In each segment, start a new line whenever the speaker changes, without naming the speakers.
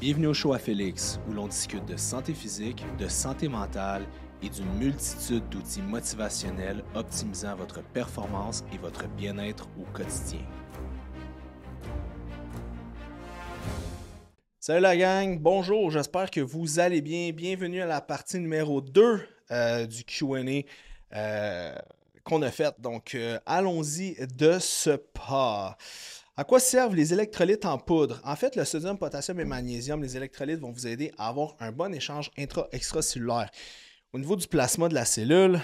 Bienvenue au show à Félix, où l'on discute de santé physique, de santé mentale et d'une multitude d'outils motivationnels optimisant votre performance et votre bien-être au quotidien. Salut la gang, bonjour, j'espère que vous allez bien. Bienvenue à la partie numéro 2 du Q&A qu'on a fait. Donc, allons-y de ce pas. À quoi servent les électrolytes en poudre? En fait, le sodium, potassium et magnésium, les électrolytes vont vous aider à avoir un bon échange intra-extracellulaire. Au niveau du plasma de la cellule,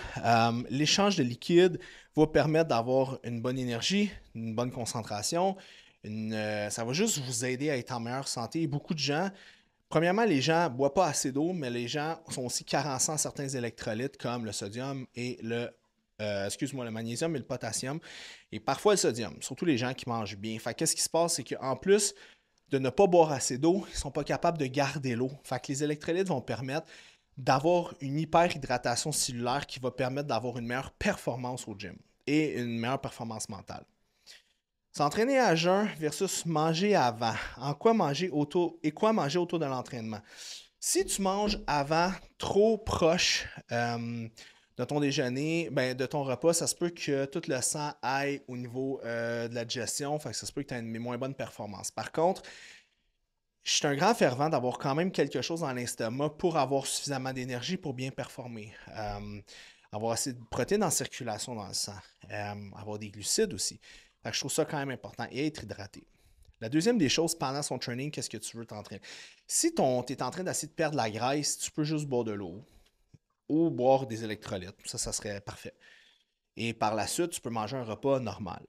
l'échange de liquide va permettre d'avoir une bonne énergie, une bonne concentration. Ça va juste vous aider à être en meilleure santé. Et beaucoup de gens, premièrement, les gens ne boivent pas assez d'eau, mais les gens sont aussi carencés en certains électrolytes comme le sodium et le magnésium et le potassium. Et parfois le sodium, surtout les gens qui mangent bien. Fait qu'est-ce qui se passe, c'est qu'en plus de ne pas boire assez d'eau, ils ne sont pas capables de garder l'eau. Fait que les électrolytes vont permettre d'avoir une hyperhydratation cellulaire qui va permettre d'avoir une meilleure performance au gym et une meilleure performance mentale. S'entraîner à jeun versus manger avant. En quoi manger autour et quoi manger autour de l'entraînement? Si tu manges avant trop proche de ton déjeuner, de ton repas, ça se peut que tout le sang aille au niveau de la digestion. Fait que ça se peut que tu aies une moins bonne performance. Par contre, je suis un grand fervent d'avoir quand même quelque chose dans l'estomac pour avoir suffisamment d'énergie pour bien performer. Avoir assez de protéines en circulation dans le sang. Avoir des glucides aussi. Fait que je trouve ça quand même important et être hydraté. La deuxième des choses, pendant son training, qu'est-ce que tu veux t'entraîner? Si tu es en train d'essayer de perdre la graisse, tu peux juste boire de l'eau ou boire des électrolytes. Ça serait parfait. Et par la suite, tu peux manger un repas normal.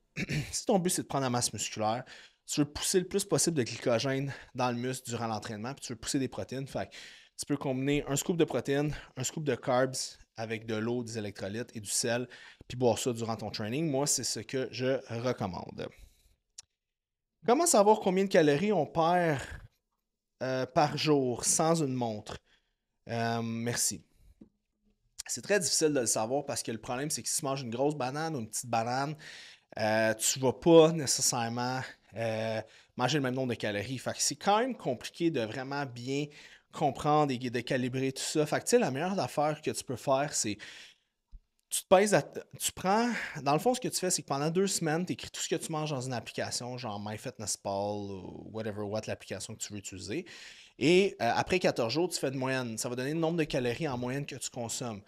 Si ton but, c'est de prendre la masse musculaire, tu veux pousser le plus possible de glycogène dans le muscle durant l'entraînement, puis tu veux pousser des protéines. Fait que tu peux combiner un scoop de protéines, un scoop de carbs avec de l'eau, des électrolytes et du sel, puis boire ça durant ton training. Moi, c'est ce que je recommande. Comment savoir combien de calories on perd par jour sans une montre? Merci. C'est très difficile de le savoir parce que le problème, c'est que si tu manges une grosse banane ou une petite banane, tu ne vas pas nécessairement manger le même nombre de calories. Fait que c'est quand même compliqué de vraiment bien comprendre et de calibrer tout ça. Fait que tu sais, la meilleure affaire que tu peux faire, c'est tu te pèses, tu prends, dans le fond, ce que tu fais, c'est que pendant 2 semaines, tu écris tout ce que tu manges dans une application, genre MyFitnessPal ou whatever, what l'application que tu veux utiliser. Et après 14 jours, tu fais une moyenne. Ça va donner le nombre de calories en moyenne que tu consommes.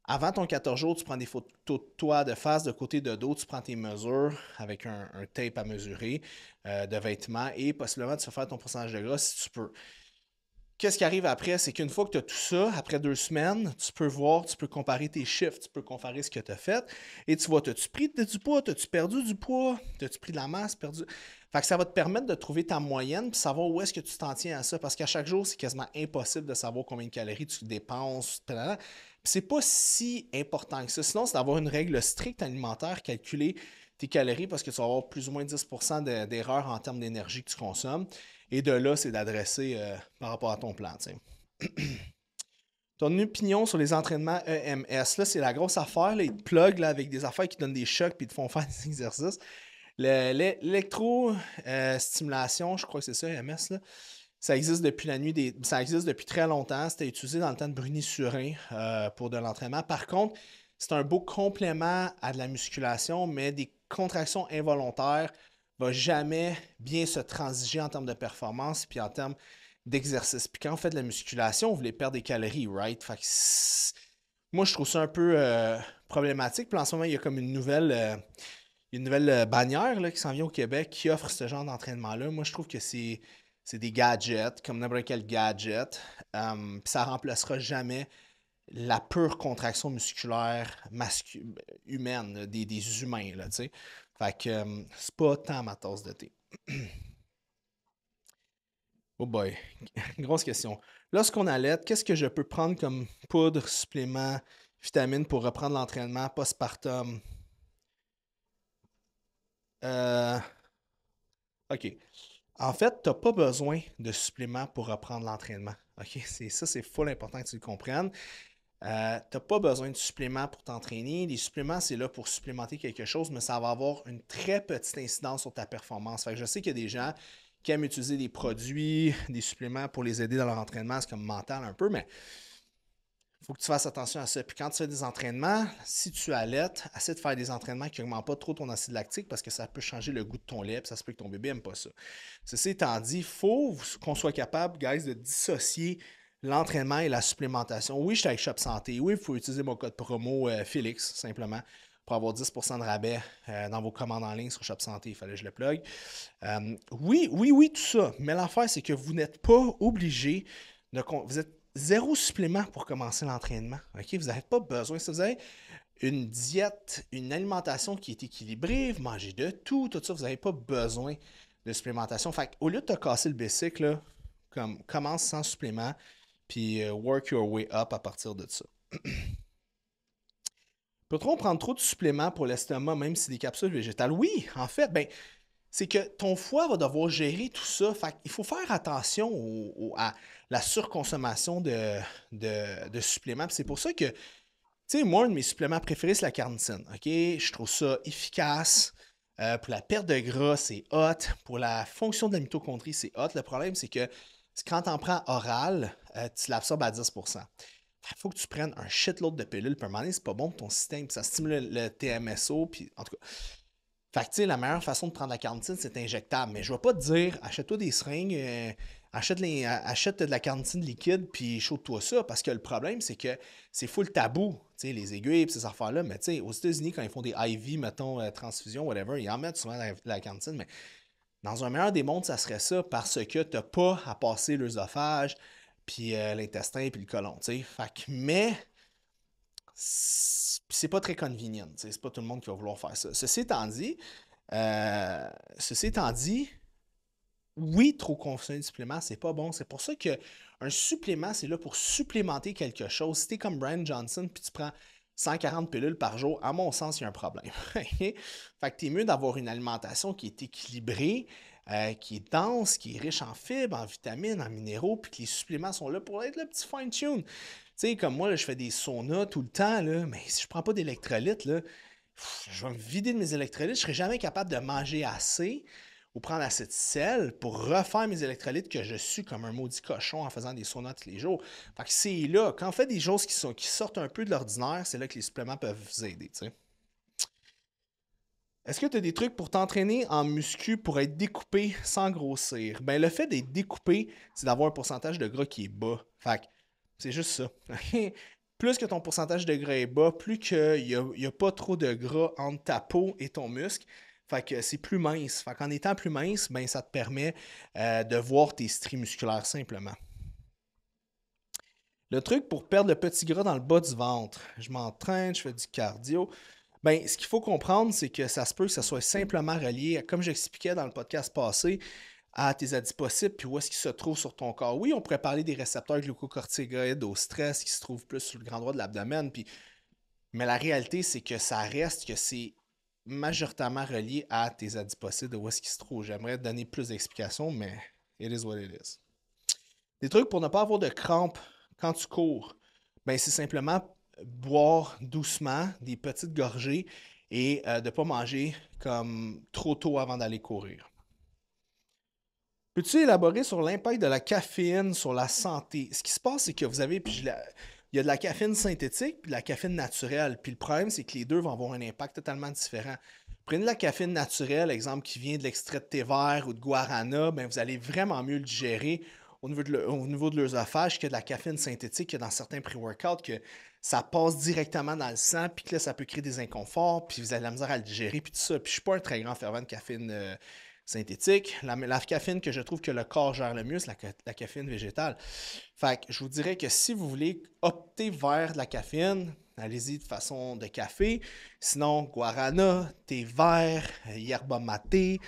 Avant ton 14 jours, tu prends des photos de toi de face, de côté, de dos, tu prends tes mesures avec un tape à mesurer de vêtements et possiblement tu vas faire ton pourcentage de gras si tu peux. Qu'est-ce qui arrive après? C'est qu'une fois que tu as tout ça, après 2 semaines, tu peux voir, tu peux comparer tes chiffres, tu peux comparer ce que tu as fait et tu vois, as-tu pris du poids, as-tu perdu du poids, as-tu pris de la masse, perdu. Fait que ça va te permettre de trouver ta moyenne puis savoir où est-ce que tu t'en tiens à ça parce qu'à chaque jour, c'est quasiment impossible de savoir combien de calories tu dépenses. Puis c'est pas si important que ça. Sinon, c'est d'avoir une règle stricte alimentaire, calculer tes calories parce que tu vas avoir plus ou moins 10% d'erreur en termes d'énergie que tu consommes. Et de là, c'est d'adresser par rapport à ton plan. T'sais. Ton opinion sur les entraînements EMS, là, c'est la grosse affaire. Là, ils te pluguent là, avec des affaires qui donnent des chocs et te font faire des exercices. L'électro-stimulation, je crois que c'est ça, EMS, là, ça existe depuis la nuit ça existe depuis très longtemps. C'était utilisé dans le temps de Bruni-Surin pour de l'entraînement. Par contre, c'est un beau complément à de la musculation, mais des contractions involontaires ne vont jamais bien se transiger en termes de performance puis en termes d'exercice. Puis quand on fait de la musculation, on voulait perdre des calories, right? Fait que moi, je trouve ça un peu problématique. Puis en ce moment, il y a comme une nouvelle bannière là, qui s'en vient au Québec qui offre ce genre d'entraînement-là. Moi, je trouve que c'est des gadgets, comme n'importe quel gadget. Puis ça ne remplacera jamais la pure contraction musculaire humaine, là, des humains. Là, t'sais. Fait que c'est pas tant ma tasse de thé. Oh boy, grosse question. Lorsqu'on allait, qu'est-ce que je peux prendre comme poudre, supplément, vitamine pour reprendre l'entraînement postpartum? Euh, OK. En fait, tu n'as pas besoin de suppléments pour reprendre l'entraînement. OK? C'est full important que tu le comprennes. Tu n'as pas besoin de suppléments pour t'entraîner. Les suppléments, c'est là pour supplémenter quelque chose, mais ça va avoir une très petite incidence sur ta performance. Fait que je sais qu'il y a des gens qui aiment utiliser des produits, des suppléments pour les aider dans leur entraînement. C'est comme mental un peu, mais il faut que tu fasses attention à ça. Puis quand tu fais des entraînements, si tu allaites, essaie de faire des entraînements qui n'augmentent pas trop ton acide lactique parce que ça peut changer le goût de ton lait, puis ça se peut que ton bébé n'aime pas ça. Ceci étant dit, il faut qu'on soit capable, guys, de dissocier l'entraînement et la supplémentation. Oui, je suis avec Shop Santé. Oui, il faut utiliser mon code promo Félix, simplement, pour avoir 10% de rabais dans vos commandes en ligne sur Shop Santé. Il fallait que je le plug. Oui, tout ça. Mais l'affaire, c'est que vous n'êtes pas obligé de... Vous êtes zéro supplément pour commencer l'entraînement. OK? Vous n'avez pas besoin. Si vous avez une diète, une alimentation qui est équilibrée, vous mangez de tout ça, vous n'avez pas besoin de supplémentation. Fait qu'au lieu de te casser le bicycle, commence sans supplément, puis work your way up à partir de ça. Peut-on prendre trop de suppléments pour l'estomac, même si des capsules végétales? Oui, en fait, c'est que ton foie va devoir gérer tout ça. Fait qu'il faut faire attention à la surconsommation de suppléments. Puis c'est pour ça que, tu sais, moi, un de mes suppléments préférés, c'est la carnitine. OK? Je trouve ça efficace. Pour la perte de gras, c'est hot. Pour la fonction de la mitochondrie, c'est hot. Le problème, c'est que quand tu en prends oral, tu l'absorbes à 10%. Il faut que tu prennes un shitload de pilules. Puis à un moment donné, c'est pas bon pour ton système. Puis ça stimule le TMSO. Puis en tout cas... Fait que, tu sais, la meilleure façon de prendre la carnitine, c'est injectable. Mais je ne vais pas te dire, achète-toi des seringues, achète de la carnitine liquide, puis chaude-toi ça. Parce que le problème, c'est que c'est full tabou. Tu sais, les aiguilles et ces affaires-là. Mais tu sais, aux États-Unis, quand ils font des IV, mettons, transfusion, whatever, ils en mettent souvent la carnitine. Mais dans un meilleur des mondes, ça serait ça parce que tu n'as pas à passer l'œsophage, puis l'intestin, puis le côlon. Tu sais. Fait que, mais c'est pas très convenient. C'est pas tout le monde qui va vouloir faire ça. Ceci étant dit, oui, trop consommer de suppléments, c'est pas bon. C'est pour ça qu'un supplément, c'est là pour supplémenter quelque chose. Si t'es comme Brian Johnson puis tu prends 140 pilules par jour, à mon sens, il y a un problème. Fait que t'es mieux d'avoir une alimentation qui est équilibrée, qui est dense, qui est riche en fibres, en vitamines, en minéraux, puis que les suppléments sont là pour être le petit fine-tune. Tu sais, comme moi, là, je fais des saunas tout le temps, là, mais si je prends pas d'électrolytes, là, je vais me vider de mes électrolytes. Je serai jamais capable de manger assez ou prendre assez de sel pour refaire mes électrolytes que je suis comme un maudit cochon en faisant des saunas tous les jours. Fait que c'est là, quand on fait des choses qui sortent un peu de l'ordinaire, c'est là que les suppléments peuvent vous aider, tu sais. Est-ce que tu as des trucs pour t'entraîner en muscu pour être découpé sans grossir? Ben, le fait d'être découpé, c'est d'avoir un pourcentage de gras qui est bas. Fait que c'est juste ça. Plus que ton pourcentage de gras est bas, plus qu'il n'y a pas trop de gras entre ta peau et ton muscle. Fait que c'est plus mince. Fait qu'en étant plus mince, ben, ça te permet de voir tes stries musculaires simplement. Le truc pour perdre le petit gras dans le bas du ventre. Je m'entraîne, je fais du cardio. Ben, ce qu'il faut comprendre, c'est que ça se peut que ça soit simplement relié, comme j'expliquais dans le podcast passé, à tes adipocytes, puis où est-ce qu'ils se trouvent sur ton corps. Oui, on pourrait parler des récepteurs glucocorticoïdes au stress qui se trouvent plus sur le grand droit de l'abdomen, mais la réalité, c'est que ça reste que c'est majoritairement relié à tes adipocytes, où est-ce qu'ils se trouvent. J'aimerais te donner plus d'explications, mais it is what it is. Des trucs pour ne pas avoir de crampes quand tu cours, ben, c'est simplement boire doucement, des petites gorgées et de ne pas manger comme trop tôt avant d'aller courir. Peux-tu élaborer sur l'impact de la caféine sur la santé? Ce qui se passe, c'est que vous avez, il y a de la caféine synthétique et de la caféine naturelle. Puis le problème, c'est que les deux vont avoir un impact totalement différent. Prenez de la caféine naturelle, exemple qui vient de l'extrait de thé vert ou de guarana, ben vous allez vraiment mieux le digérer au niveau de l'œsophage que de la caféine synthétique que dans certains pré-workouts, que ça passe directement dans le sang, puis que là, ça peut créer des inconforts, puis vous avez de la misère à le digérer, puis tout ça. Puis je suis pas un très grand fervent de caféine synthétique. La caféine que je trouve que le corps gère le mieux, c'est la caféine végétale. Fait que je vous dirais que si vous voulez opter vers de la caféine, allez-y de façon de café. Sinon, guarana, thé vert, yerba maté,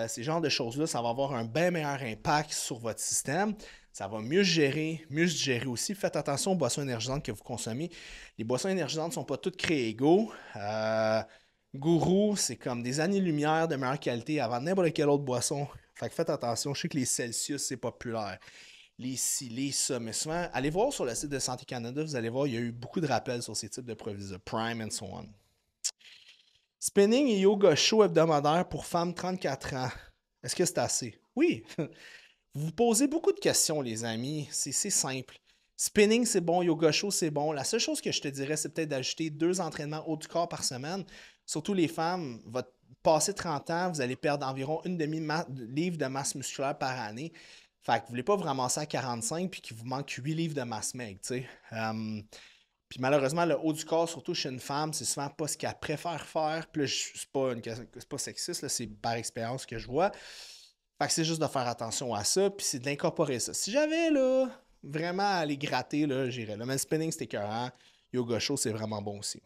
ces genres de choses-là, ça va avoir un bien meilleur impact sur votre système. Ça va mieux gérer, mieux se gérer aussi. Faites attention aux boissons énergisantes que vous consommez. Les boissons énergisantes ne sont pas toutes créées égaux. Gourou, c'est comme des années-lumière de meilleure qualité avant n'importe quelle autre boisson. Fait que faites attention. Je sais que les Celsius, c'est populaire. Les ci, les ça. Mais souvent, allez voir sur le site de Santé Canada, vous allez voir, il y a eu beaucoup de rappels sur ces types de produits, Prime and so on. Spinning et yoga show hebdomadaire pour femmes 34 ans. Est-ce que c'est assez? Oui. Vous vous posez beaucoup de questions, les amis. C'est simple. Spinning, c'est bon. Yoga chaud, c'est bon. La seule chose que je te dirais, c'est peut-être d'ajouter 2 entraînements haut du corps par semaine. Surtout les femmes, votre passé 30 ans, vous allez perdre environ une demi-livre de masse musculaire par année. Fait que vous ne voulez pas vous ramasser à 45 puis qu'il vous manque 8 livres de masse maigre, tu sais. Puis malheureusement, le haut du corps, surtout chez une femme, c'est souvent pas ce qu'elle préfère faire. Puis là, c'est pas sexiste, là, c'est par expérience que je vois. Fait que c'est juste de faire attention à ça, puis c'est d'incorporer ça. Si j'avais, là, vraiment à aller gratter, là, j'irais. Le man spinning, c'est écœurant. Yoga chaud, c'est vraiment bon aussi.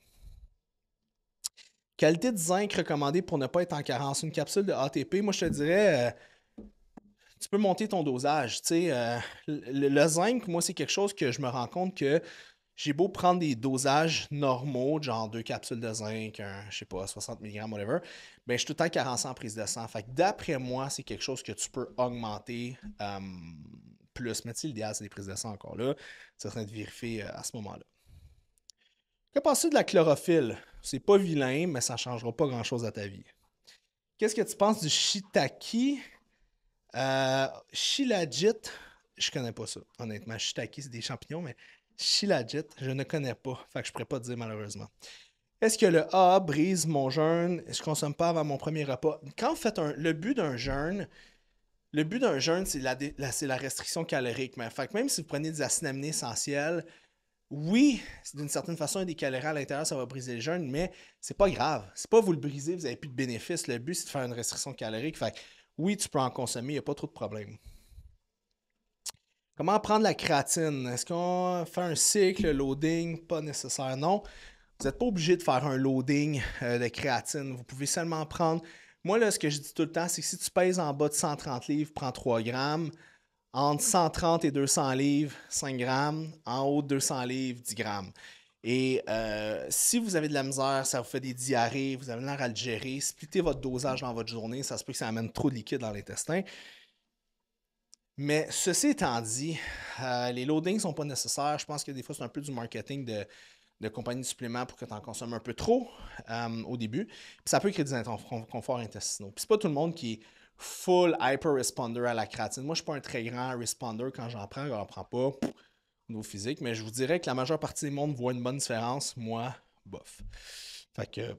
Qualité de zinc recommandée pour ne pas être en carence. Une capsule de ATP, moi, je te dirais, tu peux monter ton dosage. Tu sais, le zinc, moi, c'est quelque chose que je me rends compte que j'ai beau prendre des dosages normaux, genre 2 capsules de zinc, je sais pas, 60 mg, whatever, ben, je suis tout le temps carencé en prise de sang. Fait que d'après moi, c'est quelque chose que tu peux augmenter plus. Mais tu sais, l'idéal, c'est des prises de sang encore là. Ça serait de vérifier à ce moment-là. Que penses-tu de la chlorophylle? C'est pas vilain, mais ça ne changera pas grand-chose à ta vie. Qu'est-ce que tu penses du shiitake? Shilajit, je connais pas ça, honnêtement. Shiitake, c'est des champignons, mais Shilajit, je ne connais pas. Fait que je pourrais pas te dire malheureusement. Est-ce que le A brise mon jeûne? Je consomme pas avant mon premier repas. Quand vous faites le but d'un jeûne, c'est la restriction calorique. Mais fait que même si vous prenez des acides aminés essentiels, oui, d'une certaine façon, il y a des calories à l'intérieur, ça va briser le jeûne, mais c'est pas grave. C'est pas vous le brisez, vous n'avez plus de bénéfices. Le but, c'est de faire une restriction calorique. Fait que oui, tu peux en consommer, il n'y a pas trop de problème. Comment prendre la créatine? Est-ce qu'on fait un cycle, loading? Pas nécessaire, non. Vous n'êtes pas obligé de faire un loading de créatine. Vous pouvez seulement prendre. Moi, là, ce que je dis tout le temps, c'est que si tu pèses en bas de 130 livres, prends 3 grammes. Entre 130 et 200 livres, 5 grammes. En haut de 200 livres, 10 grammes. Et si vous avez de la misère, ça vous fait des diarrhées, vous avez l'air à le gérer, splittez votre dosage dans votre journée, ça se peut que ça amène trop de liquide dans l'intestin. Mais ceci étant dit, les loadings ne sont pas nécessaires. Je pense que des fois, c'est un peu du marketing de compagnie de suppléments pour que tu en consommes un peu trop au début. Puis ça peut créer des inconforts intestinaux. Puis c'est pas tout le monde qui est full hyper responder à la créatine. Moi, je suis pas un très grand responder quand j'en prends pas au niveau physique, mais je vous dirais que la majeure partie des monde voit une bonne différence. Moi, bof. Fait que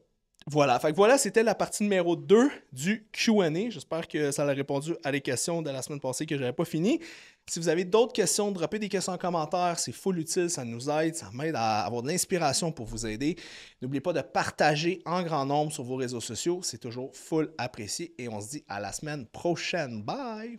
voilà, c'était la partie numéro 2 du Q&A. J'espère que ça a répondu à les questions de la semaine passée que je n'avais pas fini. Si vous avez d'autres questions, droppez des questions en commentaire. C'est full utile, ça nous aide, ça m'aide à avoir de l'inspiration pour vous aider. N'oubliez pas de partager en grand nombre sur vos réseaux sociaux. C'est toujours full apprécié et on se dit à la semaine prochaine. Bye!